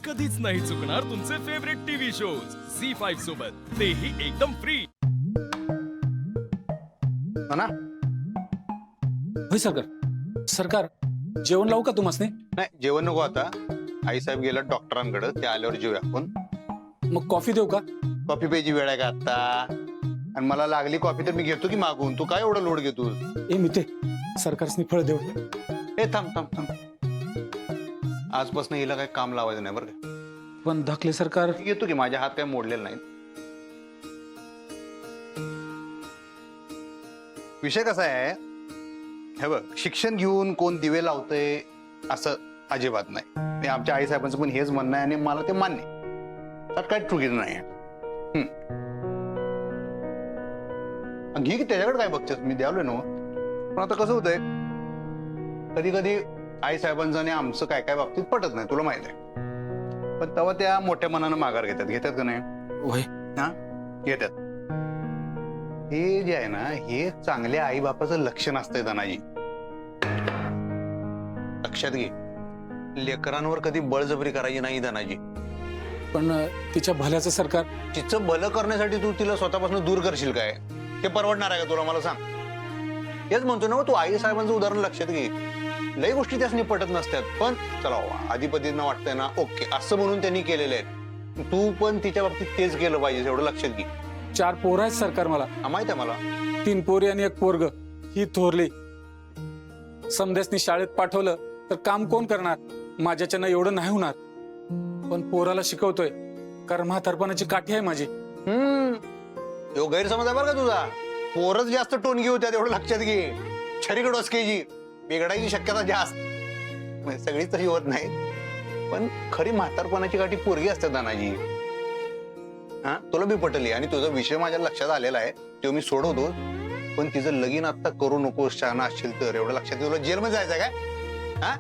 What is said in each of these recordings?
कधीच नाही चुकणार तुमचे फेवरेट टीव्ही शोज झी5 सोबत, तेही एकदम फ्री. ना होय सरकार. सरकार जेवण लावू का तुम्हाला? नाही जेवण नको आता. आई साहेब गेला डॉक्टरांकडे, ते आल्यावर जेवूया आपण. मग कॉफी देऊ का? कॉफी प्यायची वेळ आहे का आता? आणि मला लागली कॉफी तर मी घेतो की मागून. तू काय एवढा लोड घेतो? ए मिते, सरकारसनी फळ देऊ. हे थांब थांब थांब. आजपासून हिला काही काम लावायचं नाही बरं का. पण धाकले सरकार. मी घेतो की, माझ्या हात काही मोडलेला नाही. विषय कसा आहे, हे बघ, शिक्षण घेऊन कोण दिवे लावतंय असं अजिबात नाही. आणि आमच्या आई साहेबांचं पण हेच म्हणणं आहे आणि मला ते मान्य आहे. त्यात काही चुकीचं नाही आहे. घे की, त्याच्याकडे काय बघतेस, मी द्यालोय ना. पण आता कसं होतंय, कधी कधी आई साहेबांचं आणि आमचं काय काय बाबतीत पटत नाही, तुला माहित आहे. पण तेव्हा त्या मोठ्या मनानं माघार घेतात का नाही? होय. हा, घेतात. हे जे आहे ना, हे चांगल्या आई बापाचं लक्षण असतंय धनाजी. लक्षात घे, लेकरांवर कधी बळजबरी करायची नाही धनाजी. पण तिच्या भल्याचं सरकार. तिचं भलं करण्यासाठी तू तिला स्वतःपासून दूर करशील काय? ते परवडणार आहे का तुला? मला सांग. हेच म्हणतो ना, तू आई साहेबांचं उदाहरण लक्षात घे. लई गोष्टी त्यासनी पटत नसतात, पण चला आधीपतींना वाटतंय ना, ओके असं म्हणून त्यांनी केलेलं आहे. तू पण तिच्या बाबतीत तेच केलं पाहिजे, एवढं लक्षात घे. 4 पोरं आहेत सरकार मला. माहित आहे मला. 3 पोरी आणि 1 पोरग. ही थोरली. समध्यासनी शाळेत पाठवलं तर काम कोण करणार? माझ्याच्यानं एवढं नाही होणार. पण पोराला शिकवतोय कारण म्हातारपणाची काठी आहे माझी. तो गैरसमज आहे बरं का तुझा. पोरच जास्त टोनगी होत्या, एवढं लक्षात घे. छरीकडे डोसकेची बिघडायची शक्यता जास्त. सगळीच तशी होत नाही, पण खरी म्हातारपणाची काठी पोरगी असते दानाजी. हा, तुला बी पटली आणि तुझा विषय माझ्या लक्षात आलेला आहे, तो मी सोडवतो. पण तिचं लगीन आता करू नकोस, शहाणा असशील तर. एवढं लक्षात घे. तुला जेलमध्ये जायचं काय? हा,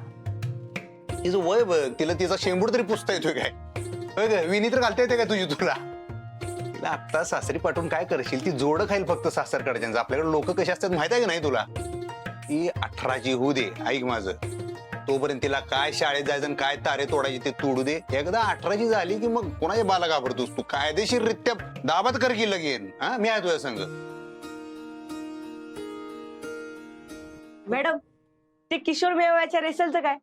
तिचं वय बघ, तिला तिचा शेंबूड तरी पुसता येतोय काय? होय ग, विनी तर घालता येते काय तुझी तुला? तिला आता सासरी पाठवून काय करशील? ती जोडं खाईल फक्त सासरकडच्यांचं. आपल्याकडे लोक कसे असतात माहित आहे की नाही तुला? ती 18ची होऊ दे, ऐक माझं. तोपर्यंत तिला काय शाळेत जायचं आणि काय तारे तोडायचे ते तोडू दे. एकदा 18ची झाली की मग कोणाच्या बाला घाबरतोस तू? कायदेशीररित्या दाबात कर की लगेन. हा, मी आहे तुझ्या संग. मॅडम, ते किशोर मेवाच्या रेसलचं काय?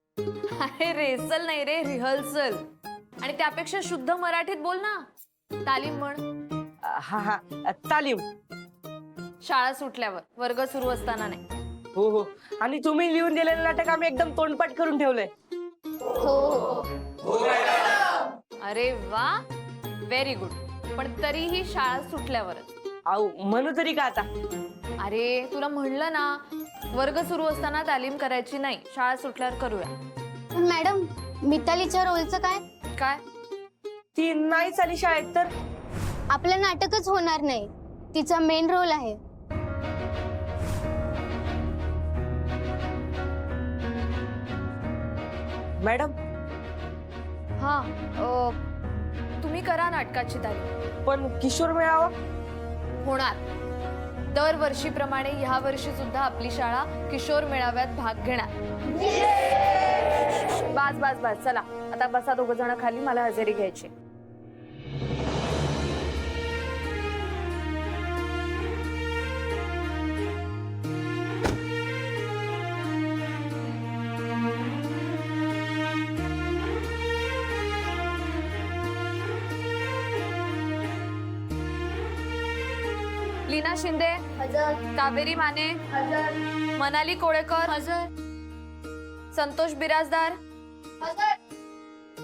अरे रेसल नाही रे, रिहर्सल. आणि त्यापेक्षा शुद्ध मराठीत बोल ना. तालीम म्हण. हा, तालीम. शाळा सुटल्यावर, वर्ग सुरू असताना नाही. हो हो. आणि तुम्ही लिहून दिलेलं नाटक आम्ही एकदम तोंडपाठ करून ठेवलंय. अरे वा, व्हेरी गुड. पण तरीही शाळा सुटल्यावरच. आऊ म्हणू तरी का आता? अरे तुला म्हणलं ना, वर्ग सुरू असताना तालीम करायची नाही, शाळा सुटल्यावर करूया. पण मॅडम, मितालीच्या रोलचं काय? काय? ती नाही चाली शाळेत तर? आपलं नाटकच होणार नाही, तिचा मेन रोल आहे. मॅडम. हा, तुम्ही करा नाटकाची तालीम. पण किशोर मेळावा होणार. दरवर्षीप्रमाणे ह्या वर्षी सुद्धा आपली शाळा किशोर मेळाव्यात भाग घेणार. बस बस बस, चला आता बसा दोघ जण खाली, मला हजेरी घ्यायची. लीना शिंदे हजर, कावेरी माने हजर, मनाली कोळेकर हजर, संतोष बिराजदार हजर,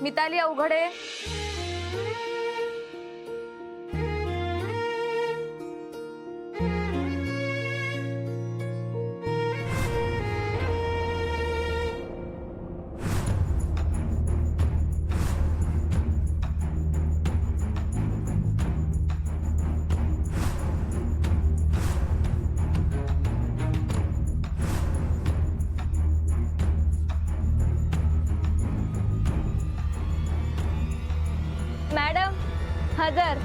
मिताली अवघडे, मॅडम हजर.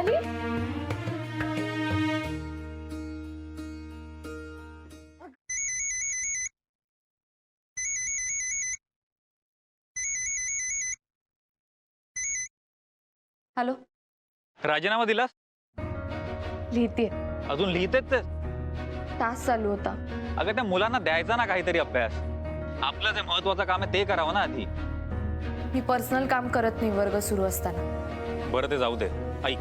आली? हॅलो, राजीनामा दिलास? लिहितेय. अजून लिहितेच ते? तास चालू होता. अगं त्या मुलांना द्यायचा ना काहीतरी अभ्यास. आपलं जे महत्वाचं काम आहे ते करावं ना आधी. मी पर्सनल काम करत नाही वर्ग सुरू असताना. बरं ते जाऊ दे. ऐक,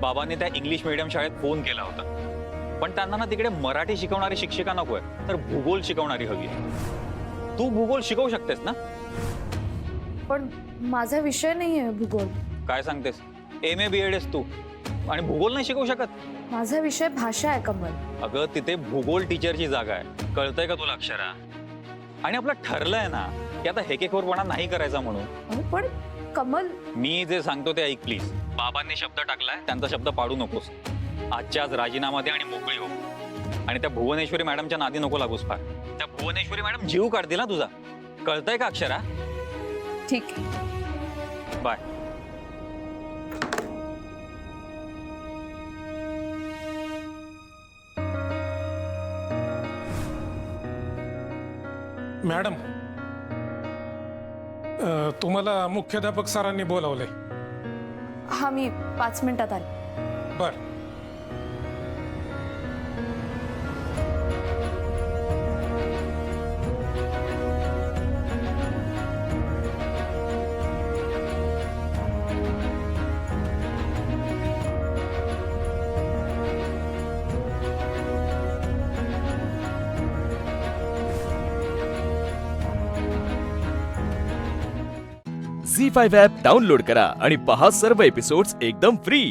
बाबांनी त्या इंग्लिश मीडियम शाळेत फोन केला होता, पण त्यांना ना तिकडे मराठी शिकवणारी शिक्षिका नकोय, तर भूगोल शिकवणारी हवी आहे. तू भूगोल शिकवू शकतेस ना? पण माझा विषय नाहीये भूगोल. काय सांगतेस? MA BEd आहेस तू आणि भूगोल नाही शिकवू शकत? माझा विषय भाषा आहे कमल. अगं तिथे भूगोल टीचरची जागा आहे, कळतंय का तुला अक्षरा? आणि आपलं ठरलंय ना की आता हेकेखोरपणा नाही करायचा म्हणून. अहो, पण कमल, मी जे सांगतो ते ऐक प्लीज. बाबांनी शब्द टाकलाय, त्यांचा शब्द पाडू नकोस. आजच्या आज राजीनामा दे आणि मोकळी हो. आणि त्या भुवनेश्वरी मॅडमच्या नादी नको लागूस फार. त्या भुवनेश्वरी मॅडम जीव काढतील ना तुझा. कळतंय का अक्षरा? ठीक आहे. बाय. मॅडम, तुम्हाला मुख्याध्यापक सरांनी बोलावलंय. हा, मी 5 मिनिटात आले. बर. झी5 ॲप डाउनलोड करा आणि पहा सर्व एपिसोड्स एकदम फ्री.